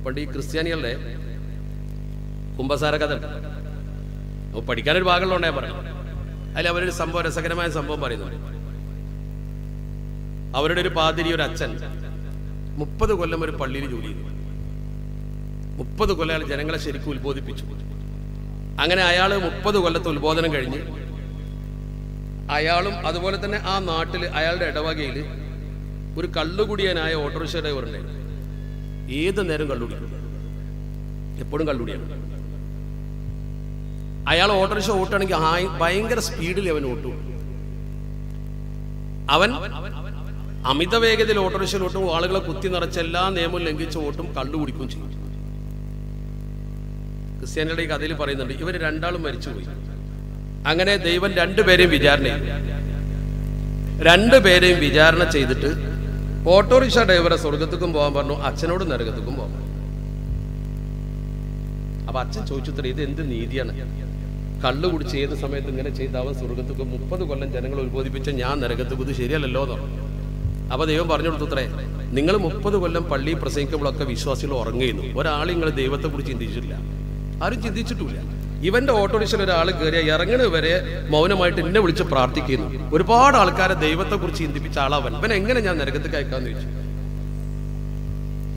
പണ്ട് ഈ ക്രിസ്ത്യാനികളുടെ കുമ്പസാര കഥ പഠിക്കാനൊരു ഭാഗമുള്ളതുകൊണ്ടേ പറഞ്ഞു. അതിൽ അവരൊരു സംഭവം, രസകരമായ സംഭവം പറയുന്നുണ്ട്. അവരുടെ ഒരു പാതിരി, ഒരു അച്ഛൻ 30 കൊല്ലം ഒരു പള്ളിയിൽ ജോലി ചെയ്തു. 30 കൊല്ലം അയാൾ ജനങ്ങളെ ശരിക്കും ഉത്ബോധിപ്പിച്ചു. അങ്ങനെ അയാൾ 30 കൊല്ലത്തെ ഉത്ബോധനം കഴിഞ്ഞ് അയാളും അതുപോലെ തന്നെ ആ നാട്ടിൽ അയാളുടെ ഇടവകയിൽ ഒരു കള്ളുകുടിയനായ ഓട്ടോറിക്ഷ ഡ്രൈവർ ഉണ്ടായിരുന്നു. ഏത് നേരം കള്ളുകുടിക്കും, എപ്പോഴും കള്ളുകുടിയാണ്. അയാൾ ഓട്ടോറിക്ഷ ഓട്ടുകയാണെങ്കിൽ ഭയങ്കര സ്പീഡിൽ അവൻ ഓട്ടും. അവൻ അമിത വേഗതയിൽ ഓട്ടോറിക്ഷയിൽ ഓട്ടും, ആളുകളെ കുത്തി നിറച്ച് എല്ലാ നിയമവും ലംഘിച്ച് ഓട്ടും, കള്ളു കുടിക്കും ചെയ്യും. ക്രിസ്ത്യാനികളുടെ ഈ കഥയിൽ പറയുന്നുണ്ട്, ഇവർ രണ്ടാളും മരിച്ചുപോയി. അങ്ങനെ ദൈവം രണ്ടുപേരെയും വിചാരണ ചെയ്തു. രണ്ടുപേരെയും വിചാരണ ചെയ്തിട്ട് ഓട്ടോറിക്ഷ ഡ്രൈവറെ സ്വർഗത്തേക്കും പോകാൻ പറഞ്ഞു, അച്ഛനോട് നരകത്തേക്കും പോകാൻ പറഞ്ഞു. അപ്പൊ അച്ഛൻ ചോദിച്ചു, ഇത് എന്ത് നീതിയാണ്? കള്ളു കുടിച്ച് ഏത് സമയത്ത് ഇങ്ങനെ ചെയ്ത് അവൻ സ്വർഗത്തേക്കും 30 കൊല്ലം ജനങ്ങളെ ഉത്ബോധിപ്പിച്ച ഞാൻ നരകത്തേക്കും, ഇത് ശരിയല്ലല്ലോ എന്ന് പറഞ്ഞു. അപ്പൊ ദൈവം പറഞ്ഞു കൊടുത്തത്രേ, നിങ്ങൾ 30 കൊല്ലം പള്ളി പ്രസംഗിക്കുമ്പോഴൊക്കെ വിശ്വാസികൾ ഉറങ്ങിയിരുന്നു. ഒരാൾ നിങ്ങൾ ദൈവത്തെ കുറിച്ച് ചിന്തിച്ചിട്ടില്ല, ആരും ചിന്തിച്ചിട്ടില്ല. ഇവന്റെ ഓട്ടോറിക്ഷയിൽ ഒരാൾ കയറിയ ഇറങ്ങണ വരെ മൗനമായിട്ട് എന്നെ വിളിച്ച് പ്രാർത്ഥിക്കുന്നു. ഒരുപാട് ആൾക്കാരെ ദൈവത്തെ കുറിച്ച് ചിന്തിപ്പിച്ച ആളവൻ, ഇവൻ എങ്ങനെ ഞാൻ നരകത്തേക്ക് അയക്കാന്ന് ചോദിച്ചു.